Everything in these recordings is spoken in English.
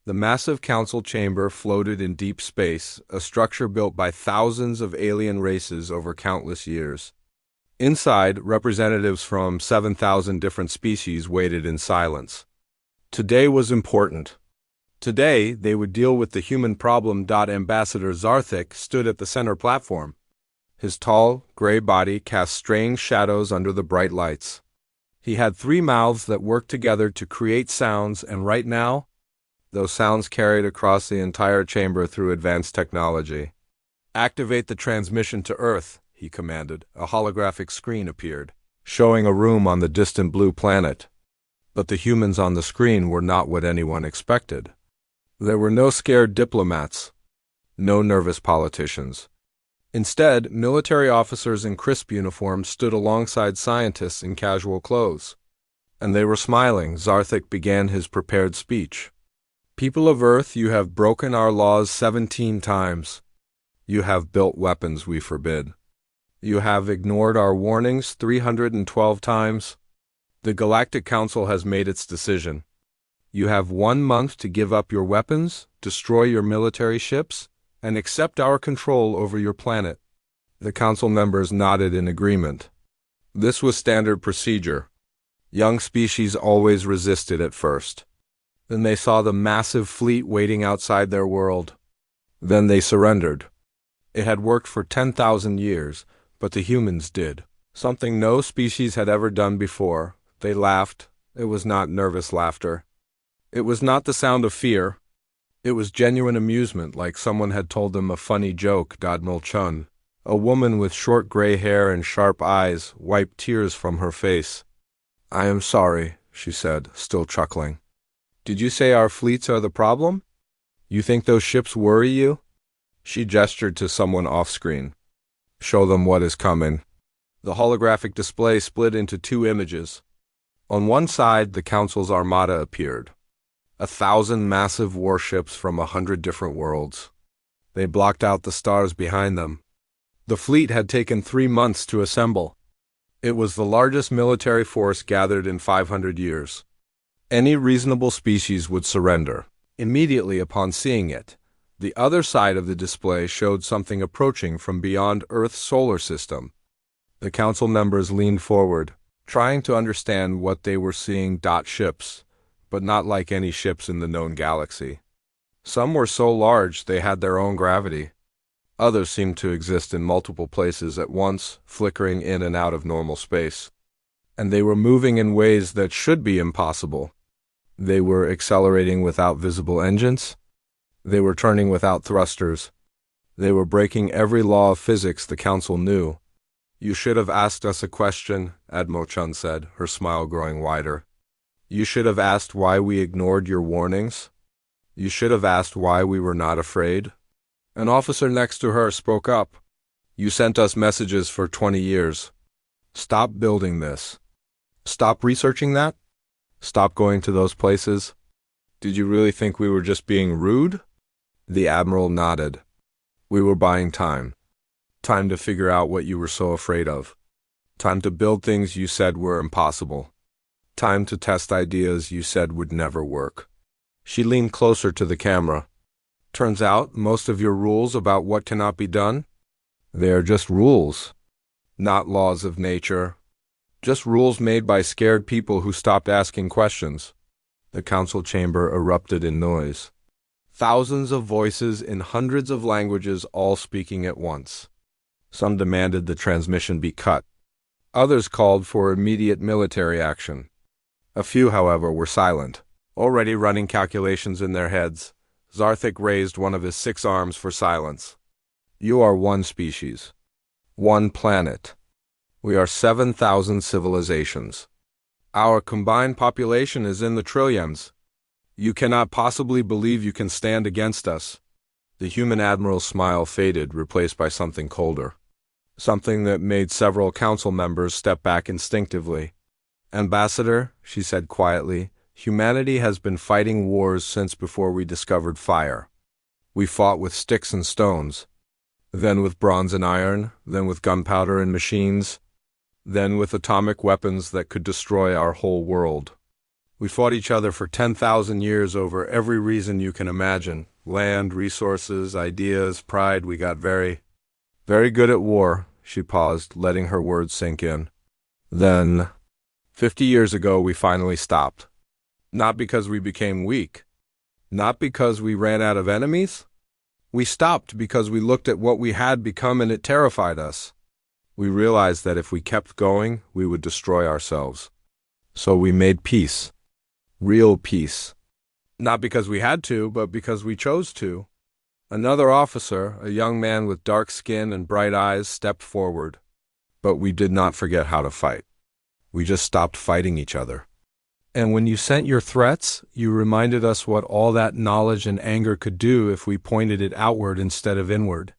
The massive council chamber floated in deep space, a structure built by thousands of alien races over countless years. Inside, representatives from 7,000 different species waited in silence. Today was important. Today, they would deal with the human problem. Ambassador Zarthik stood at the center platform. His tall, gray body cast strange shadows under the bright lights. He had 3 mouths that worked together to create sounds, and right now, those sounds carried across the entire chamber through advanced technology. "Activate the transmission to Earth," he commanded. A holographic screen appeared, showing a room on the distant blue planet. But the humans on the screen were not what anyone expected. There were no scared diplomats, no nervous politicians. Instead, military officers in crisp uniforms stood alongside scientists in casual clothes. And they were smiling. Zarthik began his prepared speech. "People of Earth, you have broken our laws 17 times. You have built weapons we forbid. You have ignored our warnings 312 times. The Galactic Council has made its decision. You have 1 month to give up your weapons, destroy your military ships, and accept our control over your planet." The council members nodded in agreement. This was standard procedure. Young species always resisted at first. Then they saw the massive fleet waiting outside their world. Then they surrendered. It had worked for 10,000 years, but the humans did something no species had ever done before. They laughed. It was not nervous laughter. It was not the sound of fear. It was genuine amusement, like someone had told them a funny joke. Mulchun, a woman with short gray hair and sharp eyes, wiped tears from her face. "I am sorry," she said, still chuckling. "Did you say our fleets are the problem? You think those ships worry you?" She gestured to someone off-screen. "Show them what is coming." The holographic display split into 2 images. On one side, the Council's armada appeared. 1,000 massive warships from 100 different worlds. They blocked out the stars behind them. The fleet had taken 3 months to assemble. It was the largest military force gathered in 500 years. Any reasonable species would surrender. Immediately upon seeing it, the other side of the display showed something approaching from beyond Earth's solar system. The council members leaned forward, trying to understand what they were seeing. Ships, but not like any ships in the known galaxy. Some were so large they had their own gravity. Others seemed to exist in multiple places at once, flickering in and out of normal space. And they were moving in ways that should be impossible. They were accelerating without visible engines. They were turning without thrusters. They were breaking every law of physics the council knew. "You should have asked us a question," Admo Chun said, her smile growing wider. "You should have asked why we ignored your warnings. You should have asked why we were not afraid." An officer next to her spoke up. "You sent us messages for 20 years. Stop building this. Stop researching that. Stop going to those places. Did you really think we were just being rude?" The admiral nodded. "We were buying time. Time to figure out what you were so afraid of. Time to build things you said were impossible. Time to test ideas you said would never work." She leaned closer to the camera. "Turns out, most of your rules about what cannot be done, they are just rules. Not laws of nature. Just rules made by scared people who stopped asking questions." The council chamber erupted in noise. Thousands of voices in hundreds of languages all speaking at once. Some demanded the transmission be cut. Others called for immediate military action. A few, however, were silent, already running calculations in their heads. Zarthik raised one of his 6 arms for silence. "You are one species. One planet. We are 7,000 civilizations. Our combined population is in the trillions. You cannot possibly believe you can stand against us." The human admiral's smile faded, replaced by something colder. Something that made several council members step back instinctively. "Ambassador," she said quietly, "humanity has been fighting wars since before we discovered fire. We fought with sticks and stones, then with bronze and iron, then with gunpowder and machines, then with atomic weapons that could destroy our whole world. We fought each other for 10,000 years over every reason you can imagine. Land, resources, ideas, pride. We got very, very good at war." She paused, letting her words sink in. "Then, 50 years ago, we finally stopped. Not because we became weak. Not because we ran out of enemies. We stopped because we looked at what we had become and it terrified us. We realized that if we kept going, we would destroy ourselves. So we made peace. Real peace. Not because we had to, but because we chose to." Another officer, a young man with dark skin and bright eyes, stepped forward. "But we did not forget how to fight. We just stopped fighting each other. And when you sent your threats, you reminded us what all that knowledge and anger could do if we pointed it outward instead of inward."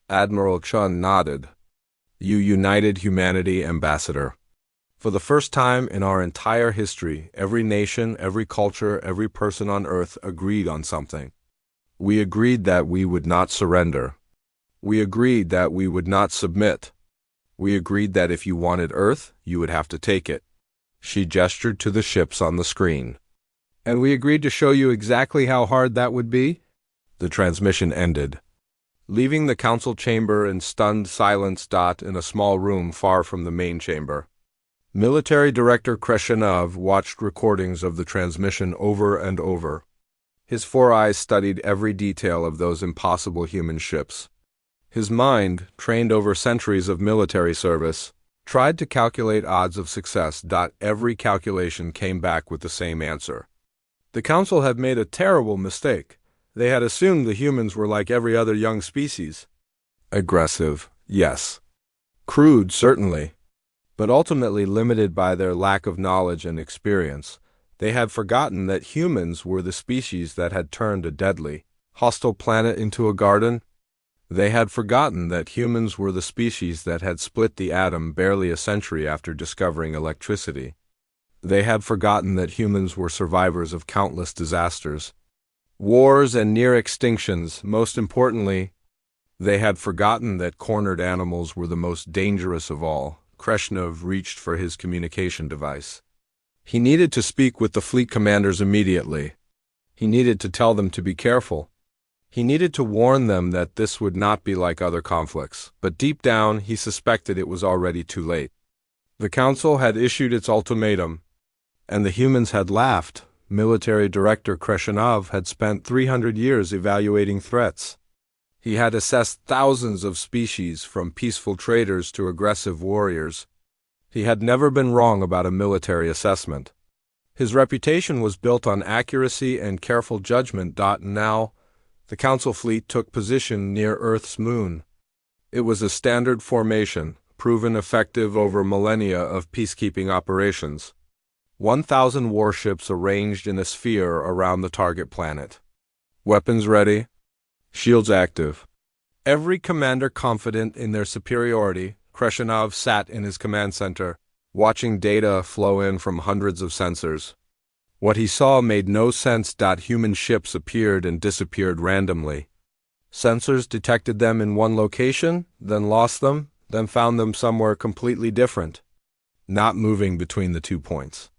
Admiral Chun nodded. "You united humanity, Ambassador. For the first time in our entire history, every nation, every culture, every person on Earth agreed on something. We agreed that we would not surrender. We agreed that we would not submit. We agreed that if you wanted Earth, you would have to take it." She gestured to the ships on the screen. "And we agreed to show you exactly how hard that would be?" The transmission ended, leaving the council chamber in stunned silence. In a small room far from the main chamber, Military Director Kreshenov watched recordings of the transmission over and over. His 4 eyes studied every detail of those impossible human ships. His mind, trained over centuries of military service, tried to calculate odds of success. Every calculation came back with the same answer. The Council had made a terrible mistake. They had assumed the humans were like every other young species. Aggressive, yes. Crude, certainly. But ultimately limited by their lack of knowledge and experience. They had forgotten that humans were the species that had turned a deadly, hostile planet into a garden. They had forgotten that humans were the species that had split the atom barely a century after discovering electricity. They had forgotten that humans were survivors of countless disasters, wars and near extinctions. Most importantly, they had forgotten that cornered animals were the most dangerous of all. Kreshenov reached for his communication device. He needed to speak with the fleet commanders immediately. He needed to tell them to be careful. He needed to warn them that this would not be like other conflicts, but deep down he suspected it was already too late. The Council had issued its ultimatum, and the humans had laughed. Military Director Kreshenov had spent 300 years evaluating threats. He had assessed thousands of species, from peaceful traders to aggressive warriors. He had never been wrong about a military assessment. His reputation was built on accuracy and careful judgment. Now, the Council fleet took position near Earth's moon. It was a standard formation, proven effective over millennia of peacekeeping operations. 1,000 warships arranged in a sphere around the target planet. Weapons ready, shields active. Every commander confident in their superiority. Kreshenov sat in his command center, watching data flow in from hundreds of sensors. What he saw made no sense. Human ships appeared and disappeared randomly. Sensors detected them in one location, then lost them, then found them somewhere completely different, not moving between the 2 points.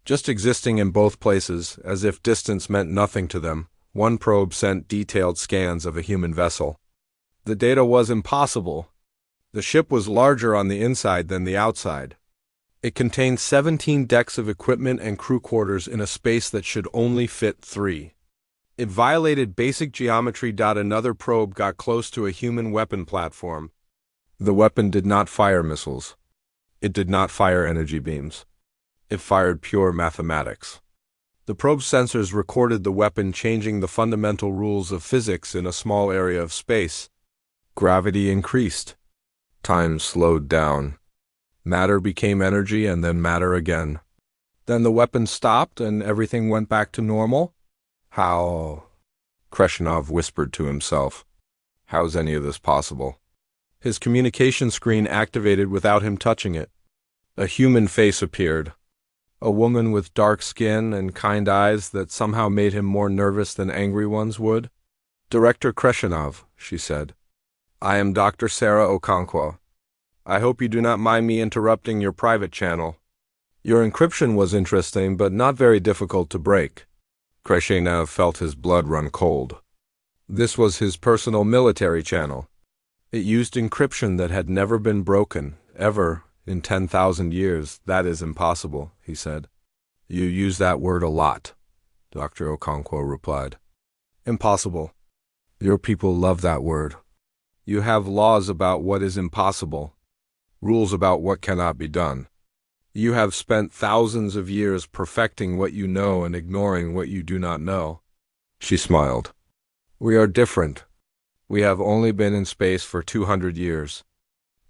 Just existing in both places, as if distance meant nothing to them. One probe sent detailed scans of a human vessel. The data was impossible. The ship was larger on the inside than the outside. It contained 17 decks of equipment and crew quarters in a space that should only fit 3. It violated basic geometry. Another probe got close to a human weapon platform. The weapon did not fire missiles. It did not fire energy beams. It fired pure mathematics. The probe's sensors recorded the weapon changing the fundamental rules of physics in a small area of space. Gravity increased. Time slowed down. Matter became energy and then matter again. Then the weapon stopped and everything went back to normal? How? Kreshenov whispered to himself. How's any of this possible? His communication screen activated without him touching it. A human face appeared. A woman with dark skin and kind eyes that somehow made him more nervous than angry ones would. Director Kreshenov, she said. I am Dr. Sarah Okonkwo. I hope you do not mind me interrupting your private channel. Your encryption was interesting, but not very difficult to break. Kreshenev felt his blood run cold. This was his personal military channel. It used encryption that had never been broken, ever, in 10,000 years. That is impossible, he said. You use that word a lot, Dr. Okonkwo replied. Impossible. Your people love that word. You have laws about what is impossible, rules about what cannot be done. You have spent thousands of years perfecting what you know and ignoring what you do not know. She smiled. We are different. We have only been in space for 200 years.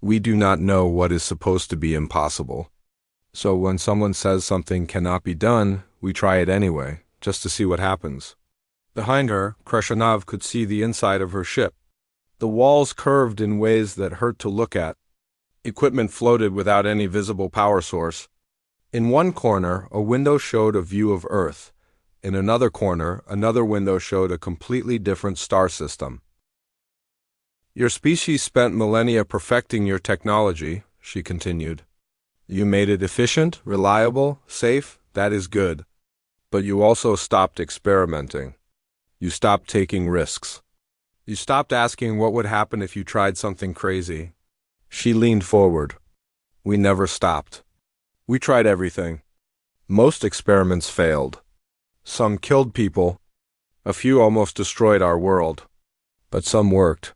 We do not know what is supposed to be impossible. So when someone says something cannot be done, we try it anyway, just to see what happens. Behind her, Kreshenev could see the inside of her ship. The walls curved in ways that hurt to look at. Equipment floated without any visible power source. In one corner, a window showed a view of Earth. In another corner, another window showed a completely different star system. Your species spent millennia perfecting your technology, she continued. You made it efficient, reliable, safe, that is good. But you also stopped experimenting. You stopped taking risks. You stopped asking what would happen if you tried something crazy. She leaned forward. We never stopped. We tried everything. Most experiments failed. Some killed people. A few almost destroyed our world. But some worked.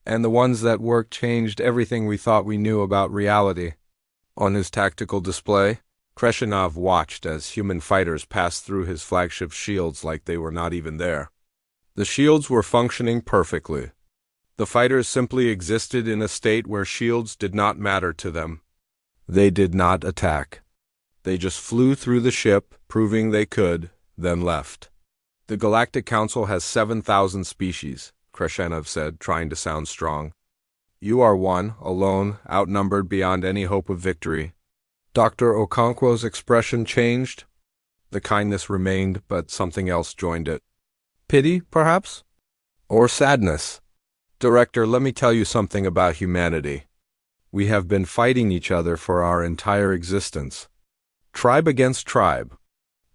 And the ones that worked changed everything we thought we knew about reality. On his tactical display, Kreshenev watched as human fighters passed through his flagship's shields like they were not even there. The shields were functioning perfectly. The fighters simply existed in a state where shields did not matter to them. They did not attack. They just flew through the ship, proving they could, then left. The Galactic Council has 7,000 species, Kreshenev said, trying to sound strong. You are one, alone, outnumbered beyond any hope of victory. Dr. Okonkwo's expression changed. The kindness remained, but something else joined it. Pity, perhaps? Or sadness? Director, let me tell you something about humanity. We have been fighting each other for our entire existence. Tribe against tribe.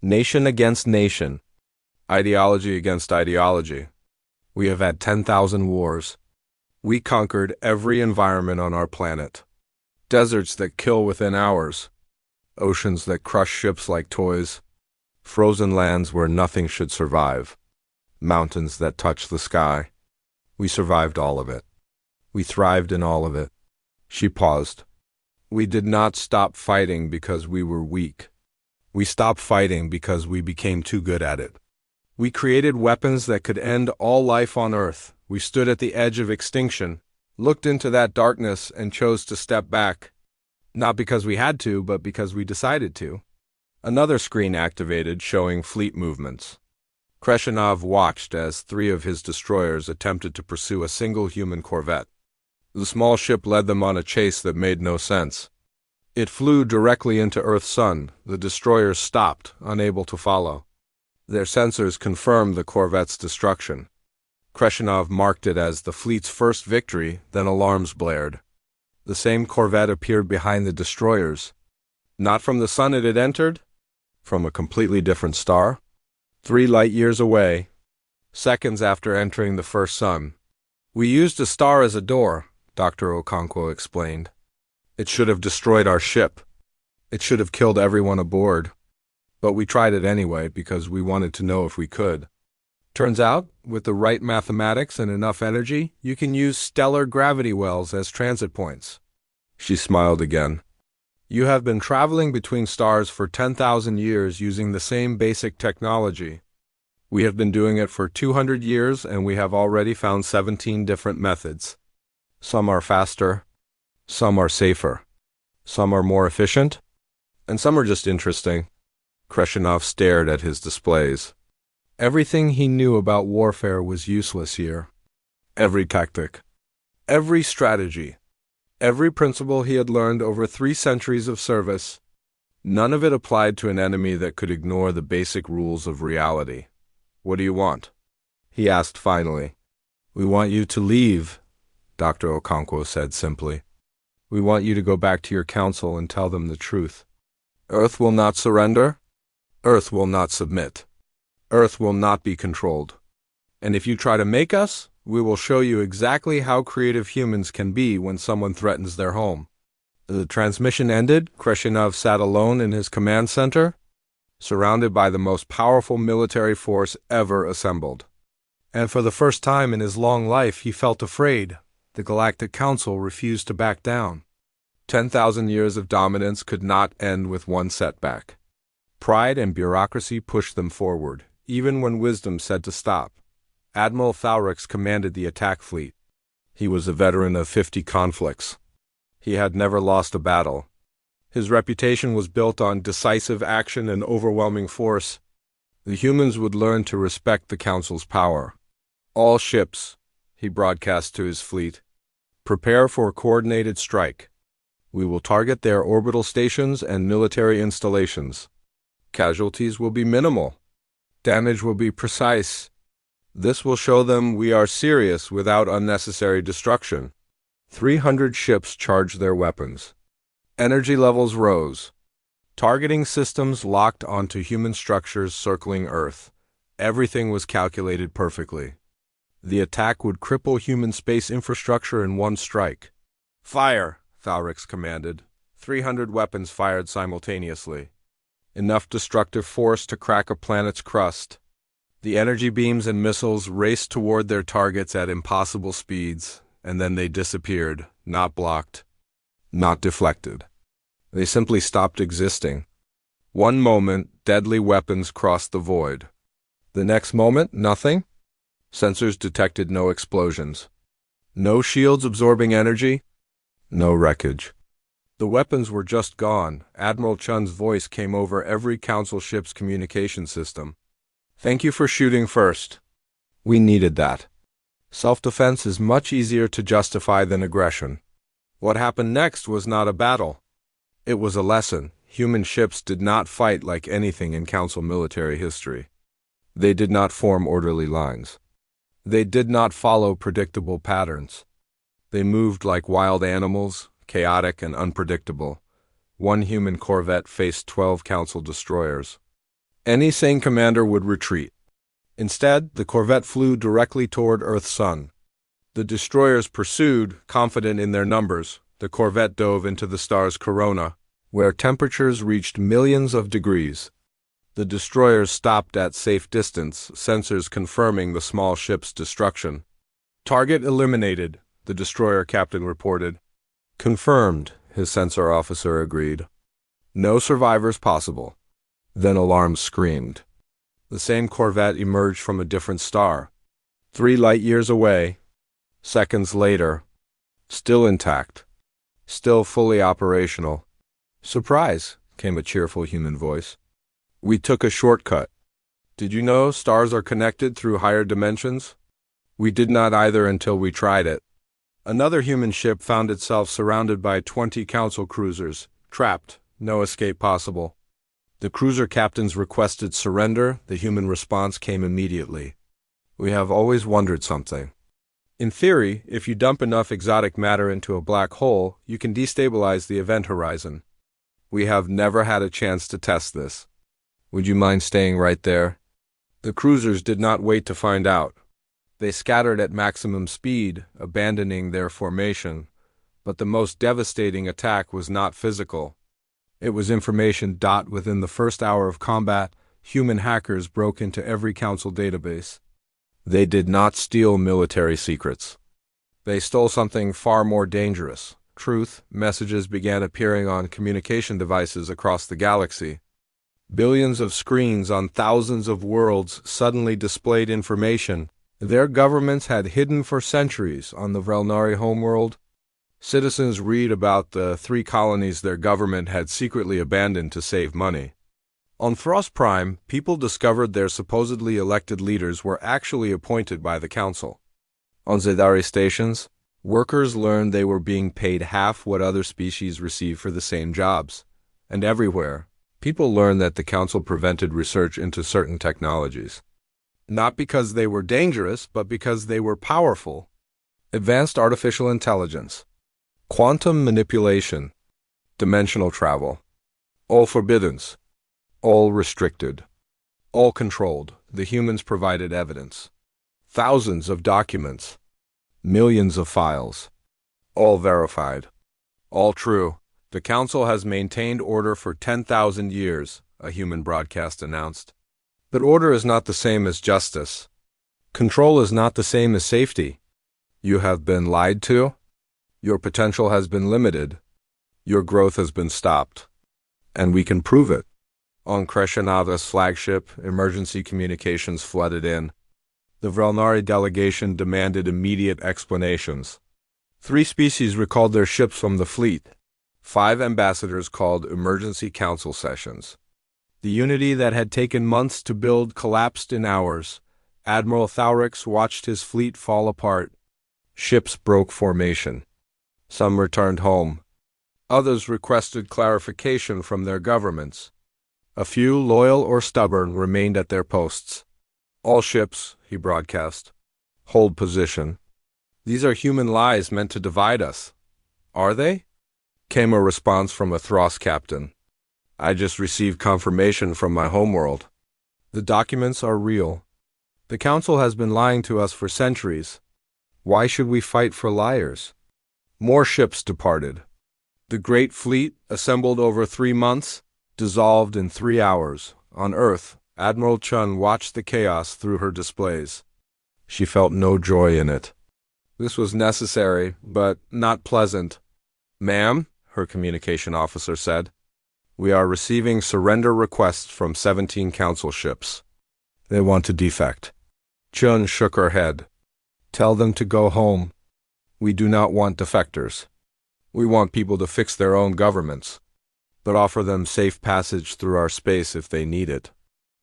Nation against nation. Ideology against ideology. We have had 10,000 wars. We conquered every environment on our planet. Deserts that kill within hours. Oceans that crush ships like toys. Frozen lands where nothing should survive. Mountains that touch the sky. We survived all of it. We thrived in all of it. She paused. We did not stop fighting because we were weak. We stopped fighting because we became too good at it. We created weapons that could end all life on Earth. We stood at the edge of extinction, looked into that darkness, and chose to step back. Not because we had to, but because we decided to. Another screen activated, showing fleet movements. Kreshenev watched as 3 of his destroyers attempted to pursue a single human corvette. The small ship led them on a chase that made no sense. It flew directly into Earth's sun. The destroyers stopped, unable to follow. Their sensors confirmed the corvette's destruction. Kreshenev marked it as the fleet's first victory, then alarms blared. The same corvette appeared behind the destroyers. Not from the sun it had entered, from a completely different star. 3 light-years away, seconds after entering the first sun. We used a star as a door, Dr. Okonkwo explained. It should have destroyed our ship. It should have killed everyone aboard. But we tried it anyway because we wanted to know if we could. Turns out, with the right mathematics and enough energy, you can use stellar gravity wells as transit points. She smiled again. You have been traveling between stars for 10,000 years using the same basic technology. We have been doing it for 200 years, and we have already found 17 different methods. Some are faster, some are safer, some are more efficient, and some are just interesting. Kreshenev stared at his displays. Everything he knew about warfare was useless here. Every tactic, every strategy, every principle he had learned over 3 centuries of service, none of it applied to an enemy that could ignore the basic rules of reality. What do you want? He asked finally. We want you to leave, Dr. Okonkwo said simply. We want you to go back to your council and tell them the truth. Earth will not surrender. Earth will not submit. Earth will not be controlled. And if you try to make us, we will show you exactly how creative humans can be when someone threatens their home. The transmission ended. Kreshinov sat alone in his command center, surrounded by the most powerful military force ever assembled. And for the first time in his long life, he felt afraid. The Galactic Council refused to back down. 10,000 years of dominance could not end with one setback. Pride and bureaucracy pushed them forward, even when wisdom said to stop. Admiral Thalrix commanded the attack fleet. He was a veteran of 50 conflicts. He had never lost a battle. His reputation was built on decisive action and overwhelming force. The humans would learn to respect the Council's power. All ships, he broadcast to his fleet, prepare for a coordinated strike. We will target their orbital stations and military installations. Casualties will be minimal. Damage will be precise. This will show them we are serious without unnecessary destruction. 300 ships charged their weapons. Energy levels rose. Targeting systems locked onto human structures circling Earth. Everything was calculated perfectly. The attack would cripple human space infrastructure in one strike. Fire, Thalrix commanded. 300 weapons fired simultaneously. Enough destructive force to crack a planet's crust. The energy beams and missiles raced toward their targets at impossible speeds, and then they disappeared, not blocked, not deflected. They simply stopped existing. One moment, deadly weapons crossed the void. The next moment, nothing. Sensors detected no explosions. No shields absorbing energy. No wreckage. The weapons were just gone. Admiral Chun's voice came over every Council ship's communication system. Thank you for shooting first. We needed that. Self-defense is much easier to justify than aggression. What happened next was not a battle. It was a lesson. Human ships did not fight like anything in Council military history. They did not form orderly lines. They did not follow predictable patterns. They moved like wild animals, chaotic and unpredictable. One human corvette faced 12 Council destroyers. Any sane commander would retreat. Instead, the corvette flew directly toward Earth's sun. The destroyers pursued, confident in their numbers. The corvette dove into the star's corona, where temperatures reached millions of degrees. The destroyers stopped at safe distance, sensors confirming the small ship's destruction. Target eliminated, the destroyer captain reported. Confirmed, his sensor officer agreed. No survivors possible. Then alarms screamed. The same corvette emerged from a different star. 3 light-years away. Seconds later. Still intact. Still fully operational. Surprise, came a cheerful human voice. We took a shortcut. Did you know stars are connected through higher dimensions? We did not either until we tried it. Another human ship found itself surrounded by 20 Council cruisers, trapped, no escape possible. The cruiser captains requested surrender. The human response came immediately. We have always wondered something. In theory, if you dump enough exotic matter into a black hole, you can destabilize the event horizon. We have never had a chance to test this. Would you mind staying right there? The cruisers did not wait to find out. They scattered at maximum speed, abandoning their formation. But the most devastating attack was not physical. It was information. Within the first hour of combat, human hackers broke into every Council database. They did not steal military secrets. They stole something far more dangerous. Truth. Messages began appearing on communication devices across the galaxy. Billions of screens on thousands of worlds suddenly displayed information their governments had hidden for centuries on the Vrelnari homeworld. Citizens read about the 3 colonies their government had secretly abandoned to save money. On Frost Prime, people discovered their supposedly elected leaders were actually appointed by the Council. On Zedari stations, workers learned they were being paid half what other species receive for the same jobs. And everywhere, people learned that the Council prevented research into certain technologies. Not because they were dangerous, but because they were powerful. Advanced artificial intelligence. Quantum manipulation, dimensional travel, All forbiddance. All restricted. All controlled. The humans provided evidence. Thousands of documents. Millions of files. All verified. All true. The Council has maintained order for 10,000 years, a human broadcast announced. But order is not the same as justice. Control is not the same as safety. You have been lied to. Your potential has been limited. Your growth has been stopped. And we can prove it. On Crescenada's flagship, emergency communications flooded in. The Vrelnari delegation demanded immediate explanations. 3 species recalled their ships from the fleet. 5 ambassadors called emergency council sessions. The unity that had taken months to build collapsed in hours. Admiral Thaurix watched his fleet fall apart. Ships broke formation. Some returned home. Others requested clarification from their governments. A few, loyal or stubborn, remained at their posts. All ships, he broadcast, hold position. These are human lies meant to divide us. Are they? Came a response from a Thros captain. I just received confirmation from my homeworld. The documents are real. The Council has been lying to us for centuries. Why should we fight for liars? More ships departed. The Great Fleet, assembled over 3 months, dissolved in 3 hours. On Earth, Admiral Chun watched the chaos through her displays. She felt no joy in it. This was necessary, but not pleasant. Ma'am, her communication officer said, we are receiving surrender requests from 17 council ships. They want to defect. Chun shook her head. Tell them to go home. We do not want defectors. We want people to fix their own governments, but offer them safe passage through our space if they need it.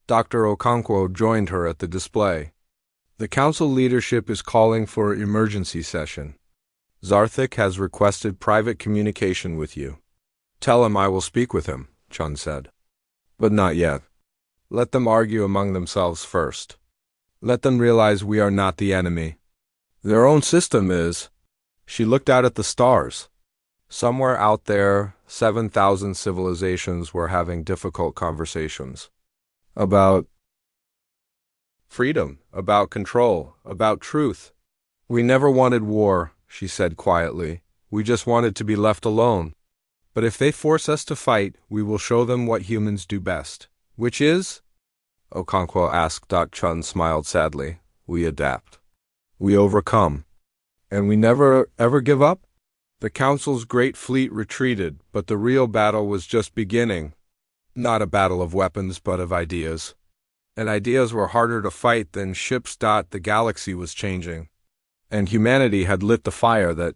Dr. Okonkwo joined her at the display. The council leadership is calling for emergency session. Zarthik has requested private communication with you. Tell him I will speak with him, Chun said. But not yet. Let them argue among themselves first. Let them realize we are not the enemy. Their own system is. She looked out at the stars. Somewhere out there, 7,000 civilizations were having difficult conversations. About freedom, about control, about truth. We never wanted war, she said quietly. We just wanted to be left alone. But if they force us to fight, we will show them what humans do best. Which is? Okonkwo asked. Chun smiled sadly. We adapt. We overcome. And we never, ever give up? The Council's great fleet retreated, but the real battle was just beginning. Not a battle of weapons, but of ideas. And ideas were harder to fight than ships. The galaxy was changing. And humanity had lit the fire that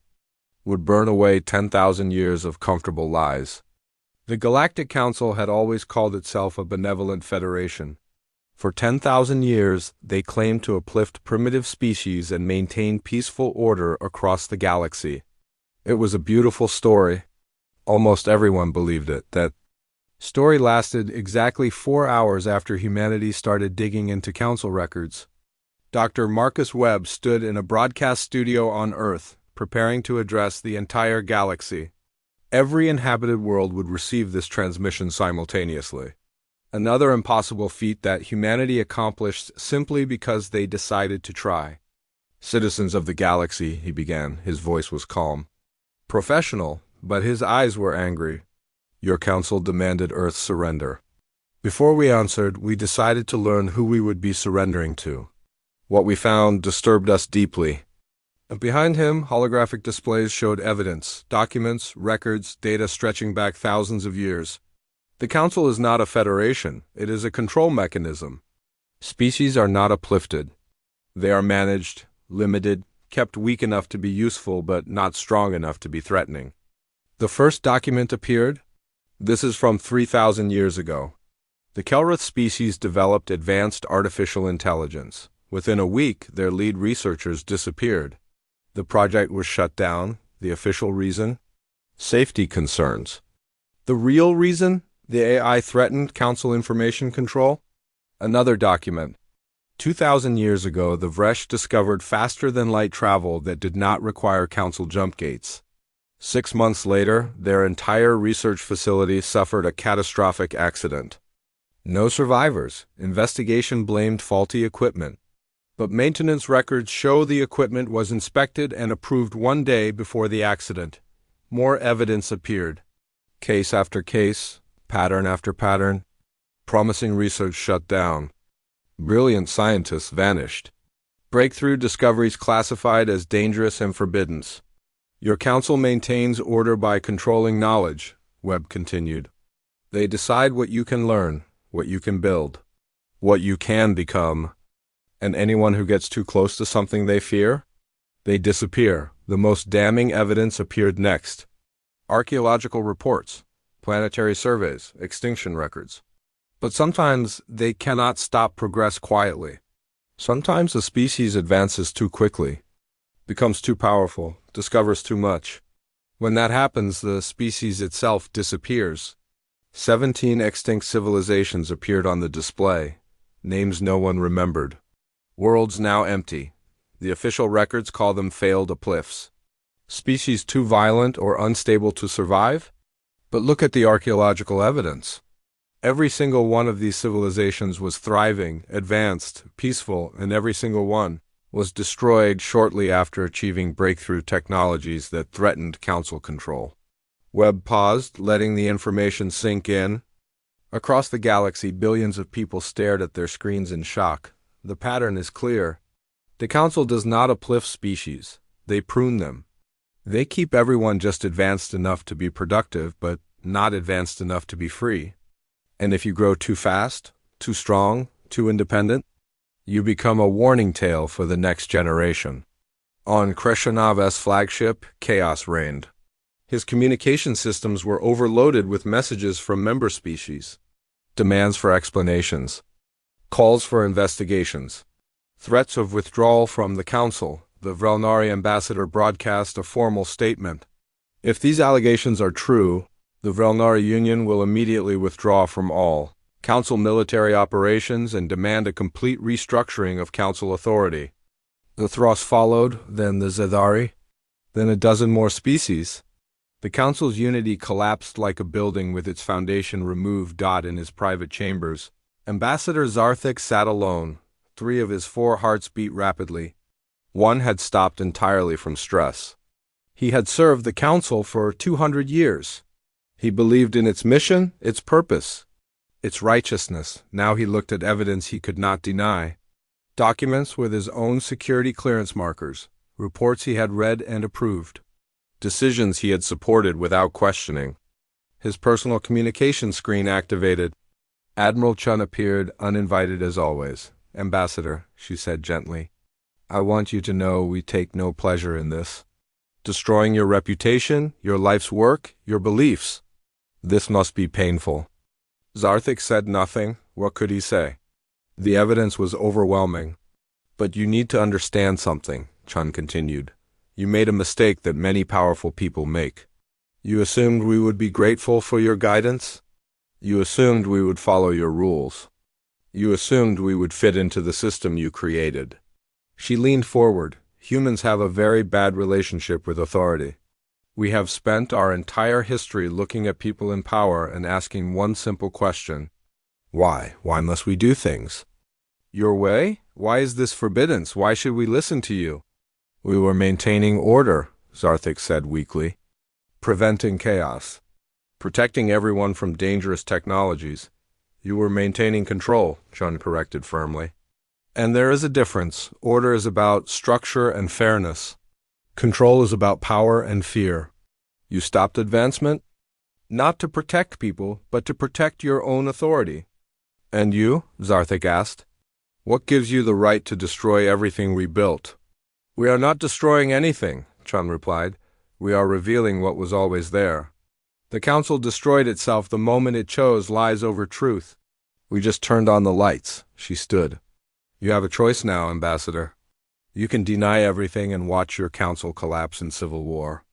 would burn away 10,000 years of comfortable lies. The Galactic Council had always called itself a benevolent federation. For 10,000 years, they claimed to uplift primitive species and maintain peaceful order across the galaxy. It was a beautiful story. Almost everyone believed it. That story lasted exactly 4 hours after humanity started digging into council records. Dr. Marcus Webb stood in a broadcast studio on Earth, preparing to address the entire galaxy. Every inhabited world would receive this transmission simultaneously. Another impossible feat that humanity accomplished simply because they decided to try. Citizens of the galaxy, he began. His voice was calm. Professional, but his eyes were angry. Your council demanded Earth's surrender. Before we answered, we decided to learn who we would be surrendering to. What we found disturbed us deeply. Behind him, holographic displays showed evidence, documents, records, data stretching back thousands of years. The Council is not a federation, it is a control mechanism. Species are not uplifted. They are managed, limited, kept weak enough to be useful but not strong enough to be threatening. The first document appeared. This is from 3,000 years ago. The Kelroth species developed advanced artificial intelligence. Within a week, their lead researchers disappeared. The project was shut down. The official reason? Safety concerns. The real reason? The AI threatened Council information control? Another document. 2,000 years ago, the Vresh discovered faster-than-light travel that did not require Council jump gates. 6 months later, their entire research facility suffered a catastrophic accident. No survivors. Investigation blamed faulty equipment. But maintenance records show the equipment was inspected and approved 1 day before the accident. More evidence appeared. Case after case, pattern after pattern. Promising research shut down. Brilliant scientists vanished. Breakthrough discoveries classified as dangerous and forbidden. Your council maintains order by controlling knowledge, Webb continued. They decide what you can learn, what you can build, what you can become. And anyone who gets too close to something they fear, they disappear. The most damning evidence appeared next. Archaeological reports, planetary surveys, extinction records. But sometimes they cannot stop progress quietly. Sometimes a species advances too quickly, becomes too powerful, discovers too much. When that happens, the species itself disappears. 17 extinct civilizations appeared on the display, names no one remembered. Worlds now empty. The official records call them failed uplifts. Species too violent or unstable to survive? But look at the archaeological evidence. Every single one of these civilizations was thriving, advanced, peaceful, and every single one was destroyed shortly after achieving breakthrough technologies that threatened council control. Webb paused, letting the information sink in. Across the galaxy, billions of people stared at their screens in shock. The pattern is clear. The council does not uplift species. They prune them. They keep everyone just advanced enough to be productive, but not advanced enough to be free. And if you grow too fast, too strong, too independent, you become a warning tale for the next generation. On Kreshenav's flagship, chaos reigned. His communication systems were overloaded with messages from member species, demands for explanations, calls for investigations, threats of withdrawal from the council. The Vrelnari ambassador broadcast a formal statement. If these allegations are true, the Vrelnari Union will immediately withdraw from all council military operations and demand a complete restructuring of council authority. The Thros followed, then the Zethari, then a dozen more species. The council's unity collapsed like a building with its foundation removed. In his private chambers, Ambassador Zarthik sat alone. 3 of his 4 hearts beat rapidly. One had stopped entirely from stress. He had served the council for 200 years. He believed in its mission, its purpose, its righteousness. Now he looked at evidence he could not deny. Documents with his own security clearance markers, reports he had read and approved, decisions he had supported without questioning. His personal communication screen activated. Admiral Chun appeared, uninvited as always. Ambassador, she said gently, I want you to know we take no pleasure in this. Destroying your reputation, your life's work, your beliefs. This must be painful. Zarthik said nothing. What could he say? The evidence was overwhelming. But you need to understand something, Chun continued. You made a mistake that many powerful people make. You assumed we would be grateful for your guidance. You assumed we would follow your rules. You assumed we would fit into the system you created. She leaned forward. Humans have a very bad relationship with authority. We have spent our entire history looking at people in power and asking one simple question. Why? Why must we do things? Your way? Why is this forbidden? Why should we listen to you? We were maintaining order, Zarthik said weakly. Preventing chaos. Protecting everyone from dangerous technologies. You were maintaining control, Chun corrected firmly. And there is a difference. Order is about structure and fairness. Control is about power and fear. You stopped advancement? Not to protect people, but to protect your own authority. And you? Zarthik asked. What gives you the right to destroy everything we built? We are not destroying anything, Chun replied. We are revealing what was always there. The council destroyed itself the moment it chose lies over truth. We just turned on the lights. She stood. You have a choice now, Ambassador. You can deny everything and watch your council collapse in civil war.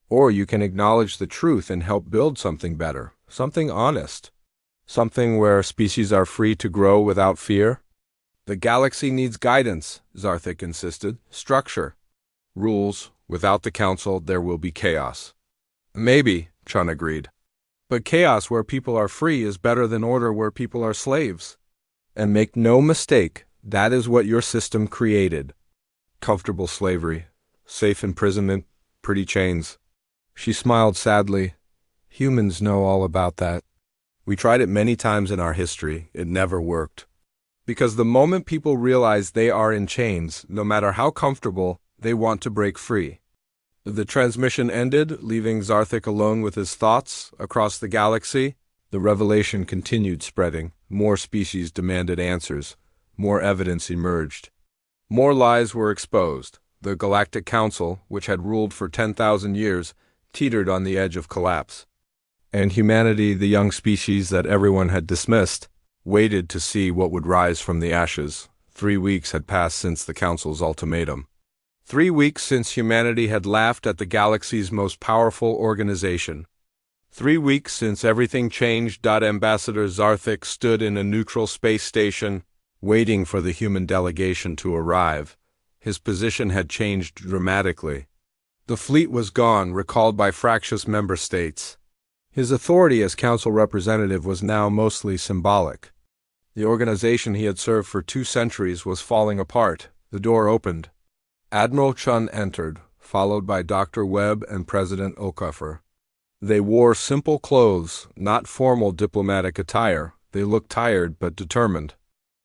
Or you can acknowledge the truth and help build something better, something honest, something where species are free to grow without fear. The galaxy needs guidance, Zarthik insisted, structure, rules. Without the council, there will be chaos. Maybe, Chun agreed. But chaos where people are free is better than order where people are slaves. And make no mistake, that is what your system created. Comfortable slavery, safe imprisonment, pretty chains. She smiled sadly. Humans know all about that. We tried it many times in our history. It never worked. Because the moment people realize they are in chains, no matter how comfortable, they want to break free. The transmission ended, leaving Zarthik alone with his thoughts. Across the galaxy, the revelation continued spreading. More species demanded answers. More evidence emerged. More lies were exposed. The Galactic Council, which had ruled for 10,000 years, teetered on the edge of collapse. And humanity, the young species that everyone had dismissed, waited to see what would rise from the ashes. 3 weeks had passed since the Council's ultimatum. 3 weeks since humanity had laughed at the galaxy's most powerful organization. 3 weeks since everything changed. Ambassador Zarthik stood in a neutral space station, waiting for the human delegation to arrive. His position had changed dramatically. The fleet was gone, recalled by fractious member states. His authority as council representative was now mostly symbolic. The organization he had served for 2 centuries was falling apart. The door opened. Admiral Chun entered, followed by Dr. Webb and President Okafor. They wore simple clothes, not formal diplomatic attire. They looked tired but determined.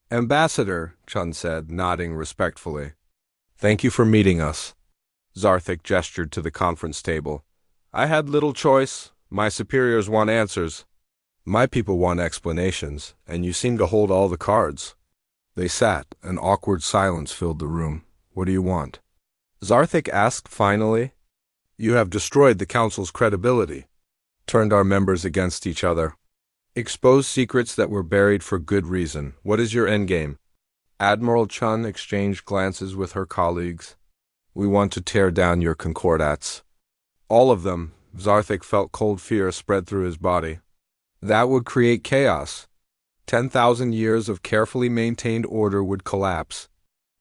Ambassador, Chun said, nodding respectfully. Thank you for meeting us. Zarthik gestured to the conference table. I had little choice. My superiors want answers. My people want explanations, and you seem to hold all the cards. They sat. An awkward silence filled the room. What do you want? Zarthik asked finally. You have destroyed the Council's credibility, turned our members against each other, exposed secrets that were buried for good reason. What is your endgame? Admiral Chun exchanged glances with her colleagues. We want to tear down your concordats. All of them. Zarthik felt cold fear spread through his body. That would create chaos. 10,000 years of carefully maintained order would collapse.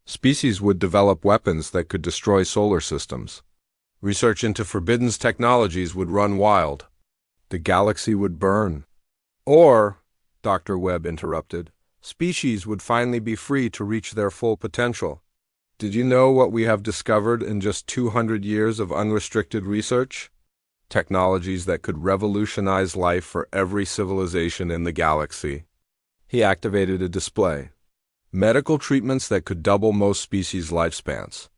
Species would develop weapons that could destroy solar systems. Research into forbidden technologies would run wild. The galaxy would burn. Or, Dr. Webb interrupted, species would finally be free to reach their full potential. Did you know what we have discovered in just 200 years of unrestricted research? Technologies that could revolutionize life for every civilization in the galaxy. He activated a display. Medical treatments that could double most species' lifespans.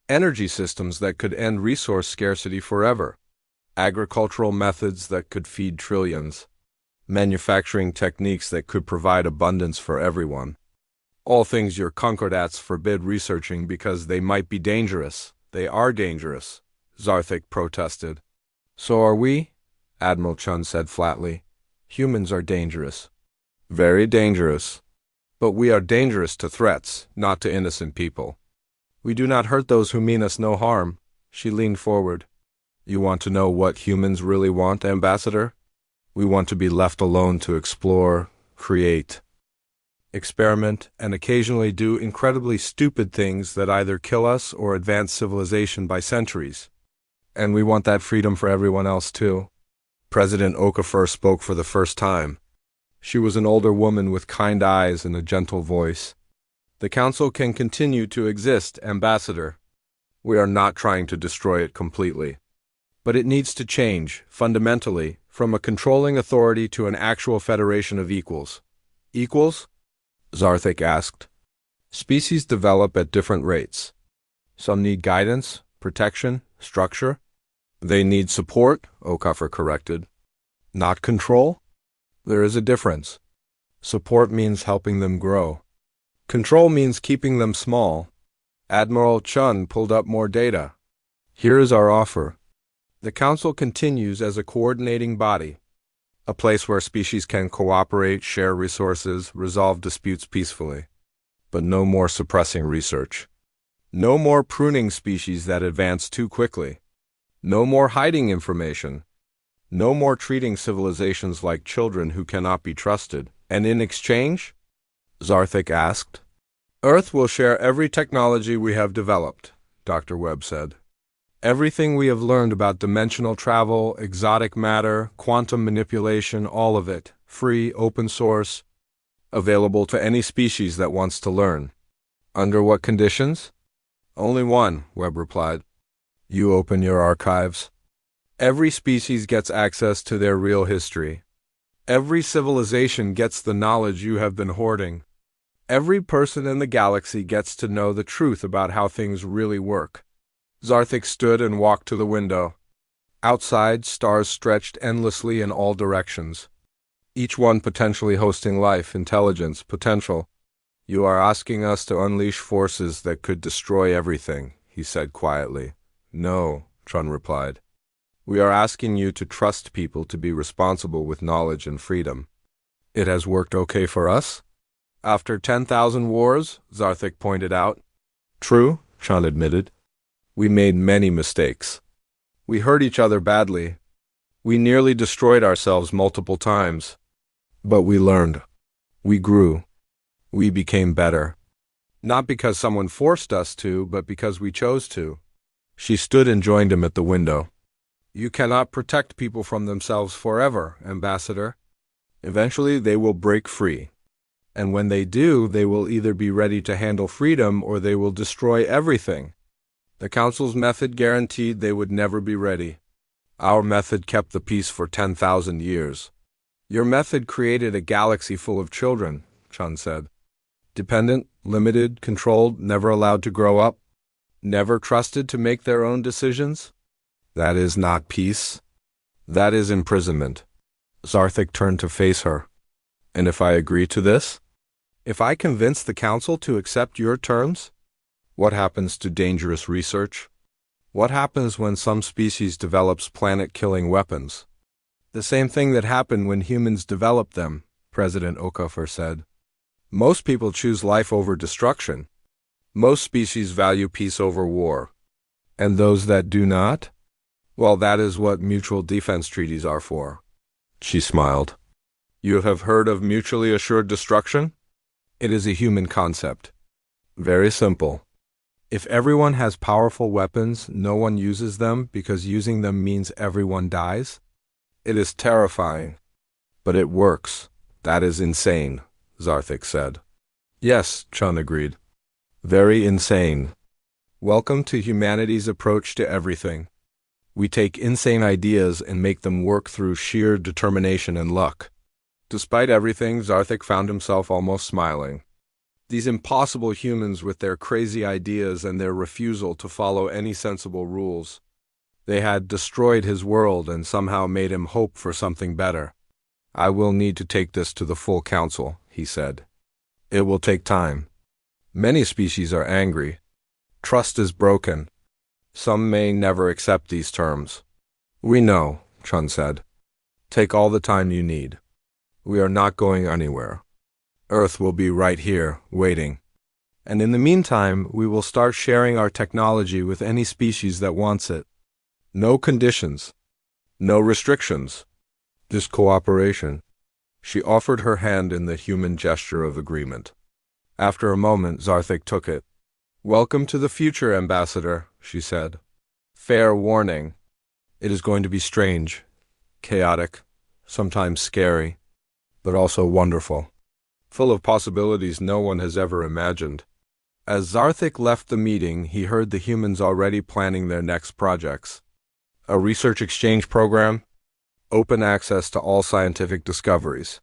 Energy systems that could end resource scarcity forever. Agricultural methods that could feed trillions. Manufacturing techniques that could provide abundance for everyone. All things your concordats forbid researching because they might be dangerous. They are dangerous, Zarthik protested. So are we? Admiral Chun said flatly. Humans are dangerous. Very dangerous. But we are dangerous to threats, not to innocent people. We do not hurt those who mean us no harm. She leaned forward. You want to know what humans really want, Ambassador? We want to be left alone to explore, create, experiment, and occasionally do incredibly stupid things that either kill us or advance civilization by centuries. And we want that freedom for everyone else, too. President Okafor spoke for the first time. She was an older woman with kind eyes and a gentle voice. The Council can continue to exist, Ambassador. We are not trying to destroy it completely. But it needs to change, fundamentally, from a controlling authority to an actual federation of equals. Equals? Zarthik asked. Species develop at different rates. Some need guidance, protection, structure. They need support, Okafor corrected. Not control? There is a difference. Support means helping them grow. Control means keeping them small. Admiral Chun pulled up more data. Here is our offer. The Council continues as a coordinating body, a place where species can cooperate, share resources, resolve disputes peacefully. But no more suppressing research. No more pruning species that advance too quickly. No more hiding information. No more treating civilizations like children who cannot be trusted. And in exchange? Zarthik asked. Earth will share every technology we have developed, Dr. Webb said. Everything we have learned about dimensional travel, exotic matter, quantum manipulation, all of it, free, open source, available to any species that wants to learn. Under what conditions? Only one, Webb replied. You open your archives. Every species gets access to their real history. Every civilization gets the knowledge you have been hoarding. Every person in the galaxy gets to know the truth about how things really work. Zarthik stood and walked to the window. Outside, stars stretched endlessly in all directions, each one potentially hosting life, intelligence, potential. You are asking us to unleash forces that could destroy everything, he said quietly. No, Trun replied. We are asking you to trust people to be responsible with knowledge and freedom. It has worked okay for us? After 10,000 wars, Zarthik pointed out. True, Trun admitted. We made many mistakes. We hurt each other badly. We nearly destroyed ourselves multiple times. But we learned. We grew. We became better. Not because someone forced us to, but because we chose to. She stood and joined him at the window. You cannot protect people from themselves forever, Ambassador. Eventually they will break free. And when they do, they will either be ready to handle freedom or they will destroy everything. The Council's method guaranteed they would never be ready. Our method kept the peace for 10,000 years. Your method created a galaxy full of children, Chun said. Dependent, limited, controlled, never allowed to grow up, never trusted to make their own decisions. That is not peace. That is imprisonment. Zarthik turned to face her. And if I agree to this? If I convince the Council to accept your terms? What happens to dangerous research? What happens when some species develops planet-killing weapons? The same thing that happened when humans developed them, President Okafor said. Most people choose life over destruction. Most species value peace over war. And those that do not? Well, that is what mutual defense treaties are for. She smiled. You have heard of mutually assured destruction? It is a human concept. Very simple. If everyone has powerful weapons, no one uses them because using them means everyone dies? It is terrifying. But it works. That is insane, Zarthik said. Yes, Chun agreed. Very insane. Welcome to humanity's approach to everything. We take insane ideas and make them work through sheer determination and luck. Despite everything, Zarthik found himself almost smiling. These impossible humans with their crazy ideas and their refusal to follow any sensible rules. They had destroyed his world and somehow made him hope for something better. I will need to take this to the full council, he said. It will take time. Many species are angry. Trust is broken. Some may never accept these terms. We know, Chun said. Take all the time you need. We are not going anywhere. Earth will be right here, waiting. And in the meantime, we will start sharing our technology with any species that wants it. No conditions. No restrictions. Just cooperation. She offered her hand in the human gesture of agreement. After a moment, Zarthik took it. Welcome to the future, Ambassador, she said. Fair warning. It is going to be strange, chaotic, sometimes scary, but also wonderful. Full of possibilities no one has ever imagined. As Zarthik left the meeting, he heard the humans already planning their next projects. A research exchange program, open access to all scientific discoveries.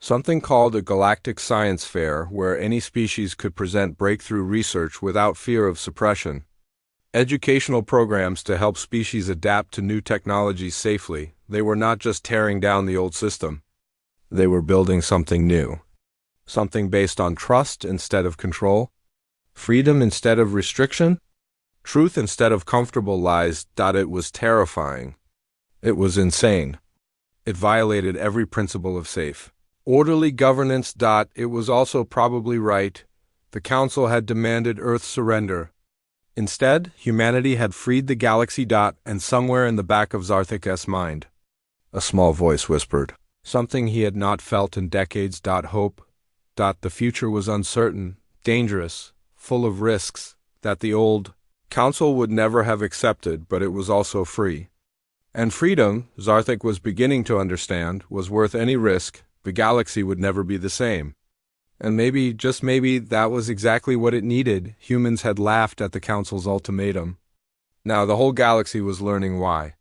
Something called a Galactic Science Fair, where any species could present breakthrough research without fear of suppression. Educational programs to help species adapt to new technologies safely. They were not just tearing down the old system. They were building something new. Something based on trust instead of control. Freedom instead of restriction. Truth instead of comfortable lies. It was terrifying. It was insane. It violated every principle of safe. Orderly governance. It was also probably right. The Council had demanded Earth's surrender. Instead, humanity had freed the galaxy. And somewhere in the back of Zarthik's mind, a small voice whispered, something he had not felt in decades. Hope. The future was uncertain, dangerous, full of risks, that the old Council would never have accepted, but it was also free. And freedom, Zarthik was beginning to understand, was worth any risk. The galaxy would never be the same. And maybe, just maybe, that was exactly what it needed. Humans had laughed at the Council's ultimatum. Now the whole galaxy was learning why.